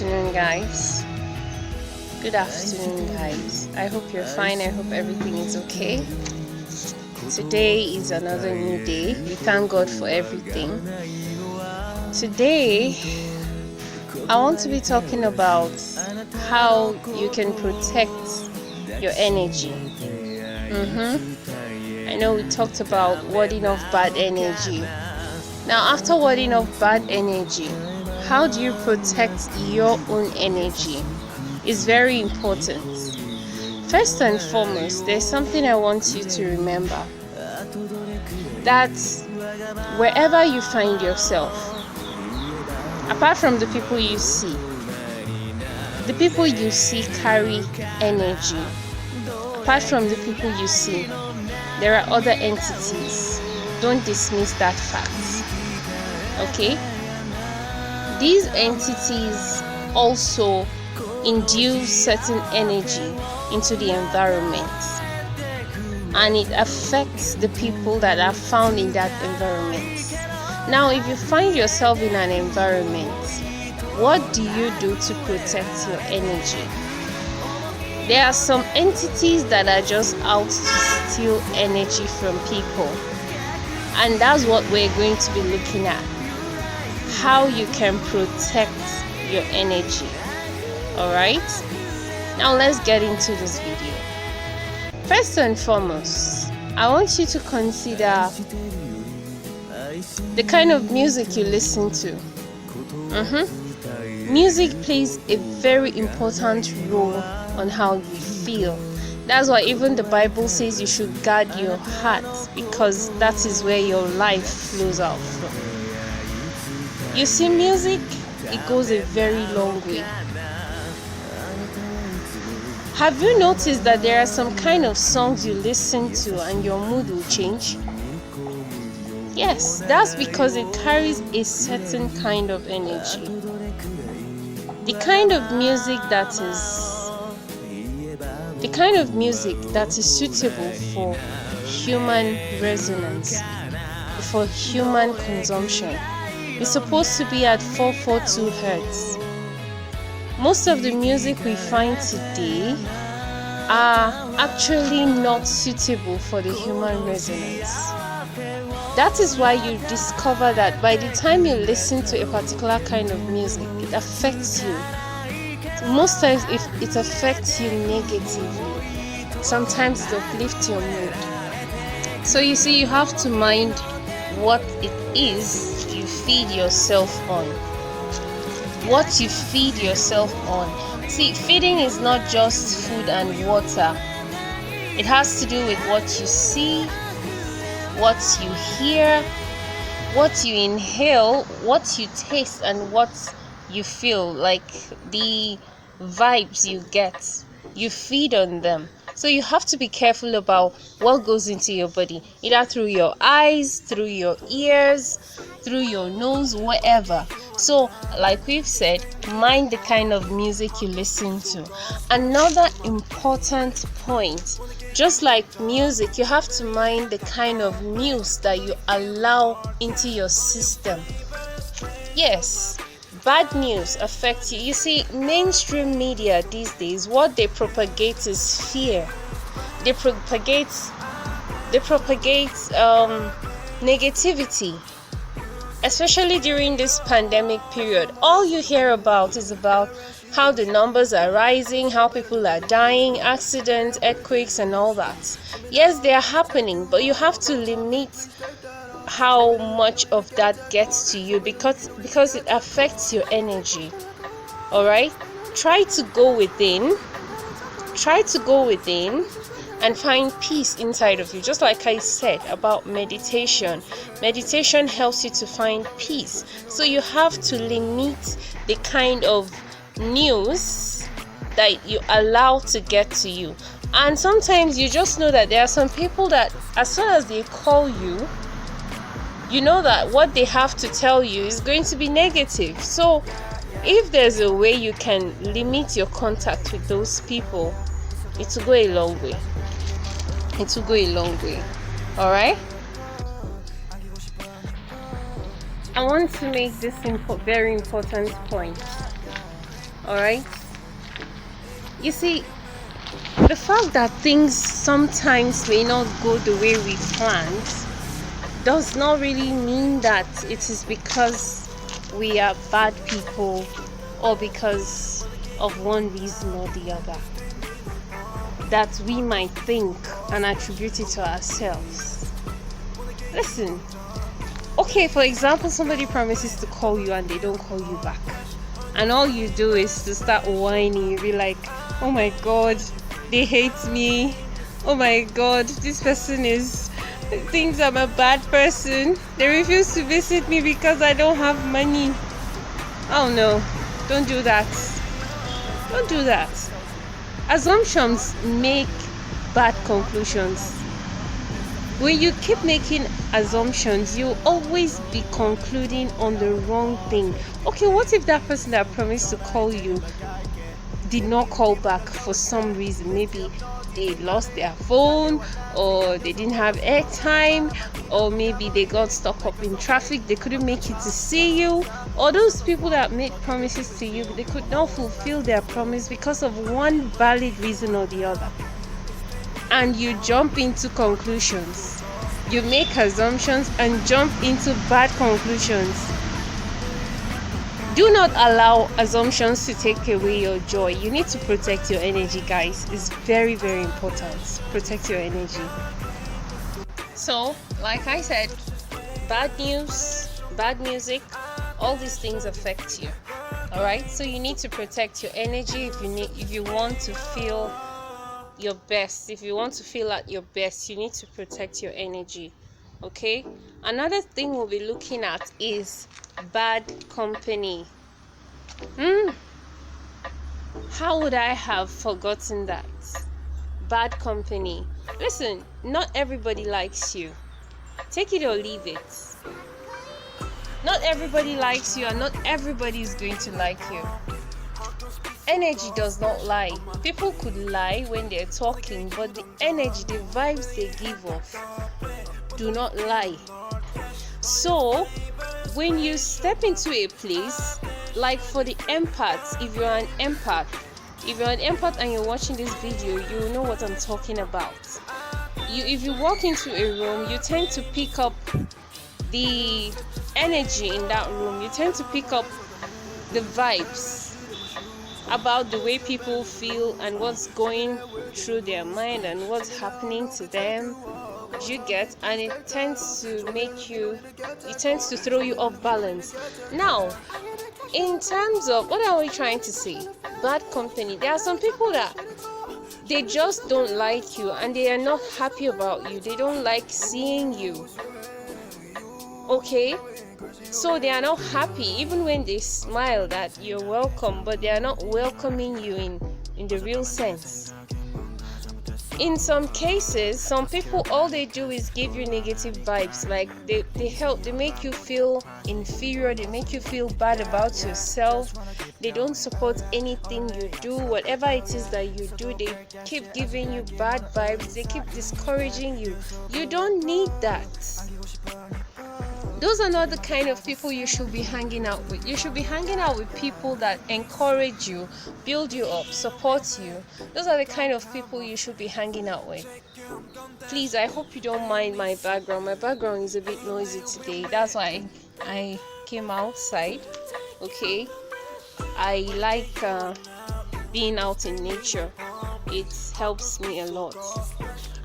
afternoon, guys. Good afternoon, guys. I hope you're fine. I hope everything is okay. Today is another new day. We thank God for everything. Today, I want to be talking about how you can protect your energy. I know we talked about warding off bad energy. Now, after warding off bad energy, how do you protect your own energy? It's very important. First and foremost, there's something I want you to remember. That wherever you find yourself, apart from the people you see carry energy. Apart from the people you see, there are other entities. Don't dismiss that fact. Okay? These entities also induce certain energy into the environment, and it affects the people that are found in that environment. Now, if you find yourself in an environment, what do you do to protect your energy? There are some entities that are just out to steal energy from people, and that's what we're going to be looking at. How you can protect your energy. Alright? Now let's get into this video. First and foremost, I want you to consider the kind of music you listen to. Music plays a very important role on how you feel. That's why even the Bible says you should guard your heart, because that is where your life flows out from. You see, music, it goes a very long way. Have you noticed that there are some kind of songs you listen to and your mood will change? Yes, that's because it carries a certain kind of energy. The kind of music that is suitable for human resonance, for human consumption, is supposed to be at 442 Hz. Most of the music we find today are actually not suitable for the human resonance. That is why you discover that by the time you listen to a particular kind of music, it affects you. Most times it affects you negatively. Sometimes it uplifts your mood. So you see, you have to mind what it is you feed yourself on. What you feed yourself on. See, feeding is not just food and water. It has to do with what you see, what you hear, what you inhale, what you taste, and what you feel, like the vibes you get. You feed on them. So you have to be careful about what goes into your body, either through your eyes, through your ears, through your nose, wherever. So, like we've said, mind the kind of music you listen to. Another important point, just like music, you have to mind the kind of news that you allow into your system. Yes, bad news affects you. You see, mainstream media these days, what they propagate is fear. They propagate negativity. Especially during this pandemic period, all you hear about is about how the numbers are rising, how people are dying, accidents, earthquakes, and all that. Yes, they are happening, but you have to limit how much of that gets to you because it affects your energy. Alright? Try to go within and find peace inside of you. Just like I said about meditation. Meditation helps you to find peace. So you have to limit the kind of news that you allow to get to you. And sometimes you just know that there are some people that as soon as they call you, you know that what they have to tell you is going to be negative. So if there's a way you can limit your contact with those people, it will go a long way. It will go a long way. Alright? I want to make this very important point. All right. You see, the fact that things sometimes may not go the way we planned does not really mean that it is because we are bad people or because of one reason or the other that we might think and attribute it to ourselves. Listen, okay, for example, somebody promises to call you and they don't call you back, and all you do is to start whining. You be like, oh my god, they hate me, oh my god, this person thinks I'm a bad person, they refuse to visit me because I don't have money. Oh no, don't do that. Don't do that. Assumptions make bad conclusions. When you keep making assumptions, you'll always be concluding on the wrong thing. Okay, what if that person that promised to call you did not call back for some reason? Maybe they lost their phone, or they didn't have airtime, or maybe they got stuck up in traffic, they couldn't make it to see you. Or those people that made promises to you, they could not fulfill their promise because of one valid reason or the other. And you jump into conclusions. You make assumptions and jump into bad conclusions. Do not allow assumptions to take away your joy. You need to protect your energy, guys. It's very, very important. Protect your energy. So, like I said, bad news, bad music, all these things affect you. All right? So you need to protect your energy if you want to feel your best. If you want to feel at your best, you need to protect your energy. Okay? Another thing we'll be looking at is bad company. How would I have forgotten that? Bad company. Listen, not everybody likes you. Take it or leave it. Not everybody likes you, and not everybody is going to like you. Energy does not lie. People could lie when they're talking, but the energy, the vibes they give off do not lie. So, when you step into a place, like for the empaths, if you're an empath and you're watching this video, you know what I'm talking about. If you walk into a room, you tend to pick up the energy in that room. You tend to pick up the vibes about the way people feel and what's going through their mind and what's happening to them. You get, and it tends to throw you off balance. Now, in terms of what are we trying to say? Bad company. There are some people that they just don't like you and they are not happy about you. They don't like seeing you. Okay? So they are not happy even when they smile that you're welcome, but they are not welcoming you in the real sense. In some cases, some people, all they do is give you negative vibes. Like they make you feel inferior, they make you feel bad about yourself. They don't support anything you do. Whatever it is that you do, they keep giving you bad vibes, they keep discouraging you. You don't need that. Those are not the kind of people you should be hanging out with. You should be hanging out with people that encourage you, build you up, support you. Those are the kind of people you should be hanging out with. Please, I hope you don't mind my background. My background is a bit noisy today. That's why I came outside. Okay? I like being out in nature. It helps me a lot.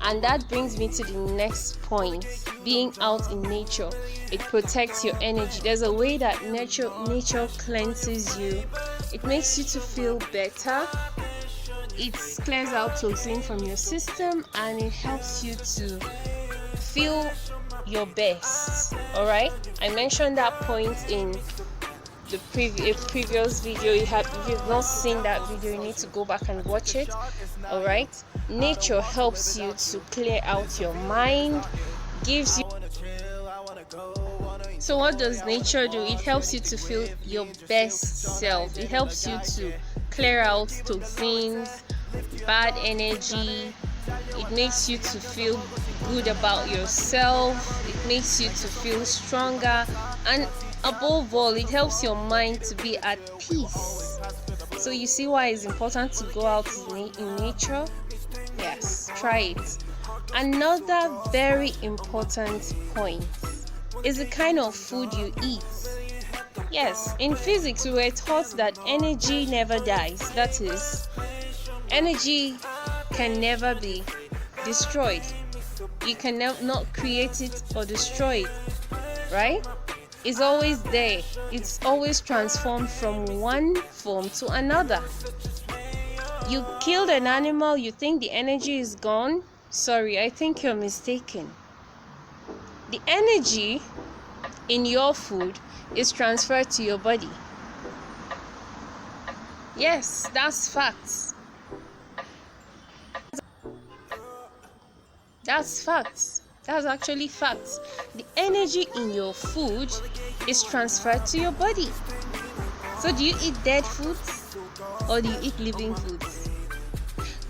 And that brings me to the next point. Being out in nature, it protects your energy. There's a way that nature cleanses you. It makes you to feel better. It clears out toxin from your system, and it helps you to feel your best. Alright? I mentioned that point in the previous video. If you've not seen that video, you need to go back and watch it. All right, nature helps you to clear out your mind, gives you. So what does nature do? It helps you to feel your best self. It helps you to clear out toxins, bad energy. It makes you to feel good about yourself. It makes you to feel stronger, and above all, it helps your mind to be at peace. So you see why it's important to go out in nature? Yes, try it. Another very important point is the kind of food you eat. Yes, in physics we were taught that energy never dies. That is, energy can never be destroyed. You can not create it or destroy it, right? It's always there. It's always transformed from one form to another. You killed an animal, you think the energy is gone? Sorry, I think you're mistaken. The energy in your food is transferred to your body. Yes, that's facts. That's facts. That's actually facts. The energy in your food is transferred to your body. So do you eat dead foods or do you eat living foods?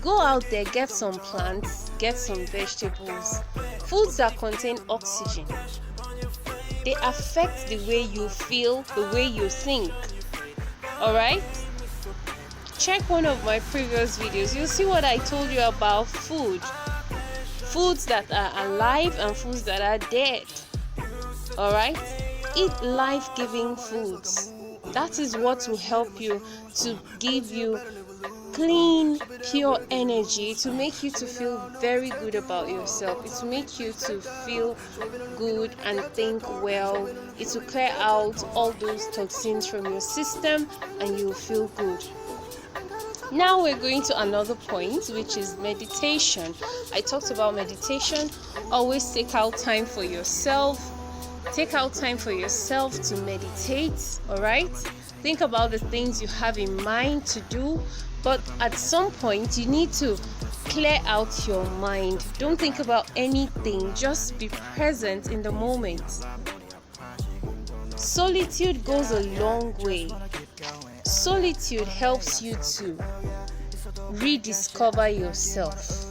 Go out there, get some plants, get some vegetables, foods that contain oxygen. They affect the way you feel, the way you think. Alright? Check one of my previous videos. You'll see what I told you about food. Foods that are alive and foods that are dead. Alright? Eat life-giving foods. That is what will help you to give you clean, pure energy, to make you to feel very good about yourself. It will make you to feel good and think well. It will clear out all those toxins from your system and you will feel good. Now we're going to another point, which is meditation. I talked about meditation. Always take out time for yourself. Take out time for yourself to meditate, all right? Think about the things you have in mind to do, but at some point you need to clear out your mind. Don't think about anything, just be present in the moment. Solitude goes a long way. Solitude helps you to rediscover yourself.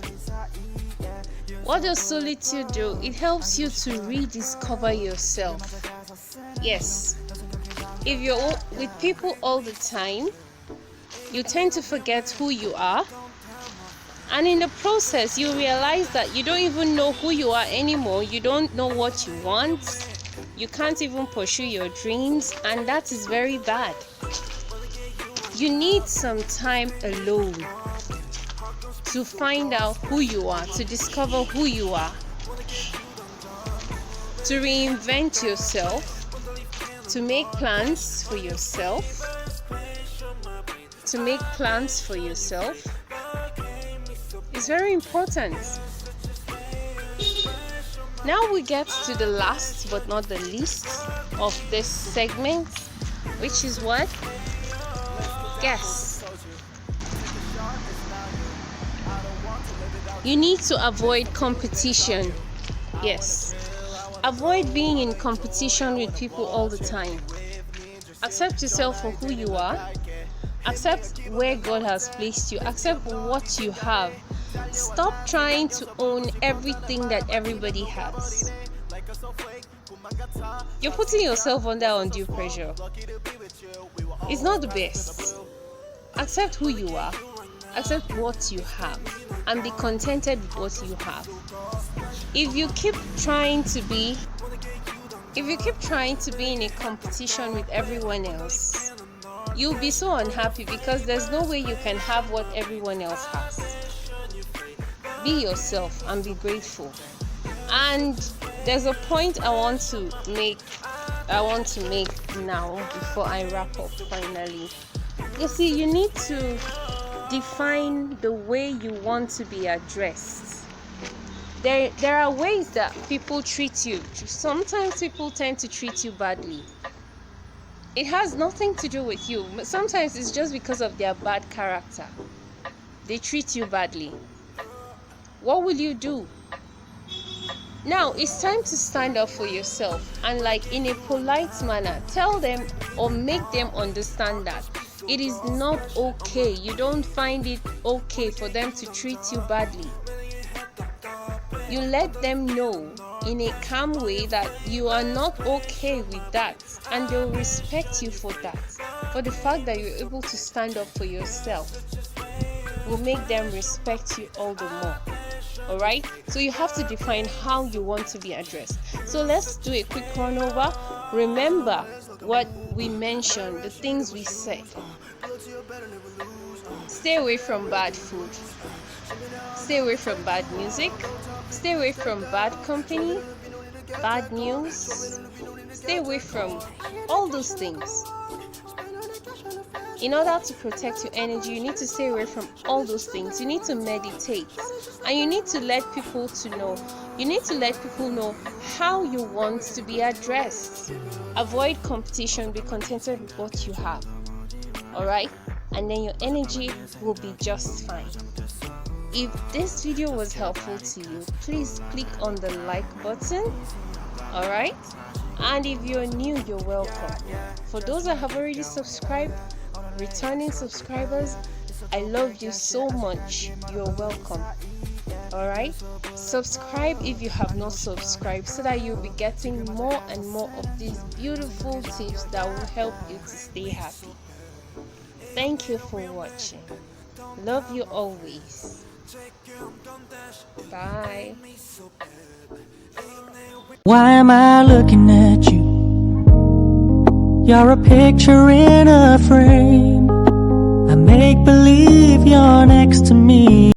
What does solitude do? It helps you to rediscover yourself. Yes. If you're with people all the time, you tend to forget who you are. And in the process, you realize that you don't even know who you are anymore. You don't know what you want. You can't even pursue your dreams. And that is very bad. You need some time alone to find out who you are, to discover who you are, to reinvent yourself, to make plans for yourself, to make plans for yourself. It's very important. Now we get to the last but not the least of this segment, which is what? Guess. You need to avoid competition. Yes. Avoid being in competition with people all the time. Accept yourself for who you are. Accept where God has placed you. Accept what you have. Stop trying to own everything that everybody has. You're putting yourself under undue pressure. It's not the best. Accept who you are. Accept what you have. And be contented with what you have. If you keep trying to be in a competition with everyone else, you'll be so unhappy because there's no way you can have what everyone else has. Be yourself and be grateful. And there's a point I want to make now before I wrap up finally. You see, you need to define the way you want to be addressed. There are ways that people treat you. Sometimes people tend to treat you badly. It has nothing to do with you. Sometimes it's just because of their bad character. They treat you badly. What will you do? Now it's time to stand up for yourself and, like, in a polite manner, tell them or make them understand that it is not okay. You don't find it okay for them to treat you badly. You let them know in a calm way that you are not okay with that, and they'll respect you for that. but the fact that you're able to stand up for yourself will make them respect you all the more. Alright, so you have to define how you want to be addressed. So let's do a quick run over. Remember what we mentioned, the things we said. Stay away from bad food, stay away from bad music, stay away from bad company, bad news, stay away from all those things. In order to protect your energy, you need to stay away from all those things. You need to meditate, and you need to let people know. You need to let people know how you want to be addressed. Avoid competition. Be contented with what you have. Alright? And then your energy will be just fine. If this video was helpful to you, please click on the like button. Alright? And if you're new, you're welcome. For those that have already subscribed, returning subscribers, I love you so much. You're welcome. Alright, subscribe if you have not subscribed, so that you'll be getting more and more of these beautiful tips that will help you to stay happy. Thank you for watching. Love you always. Bye. Why am I looking at you? You're a picture in a frame. I make believe you're next to me.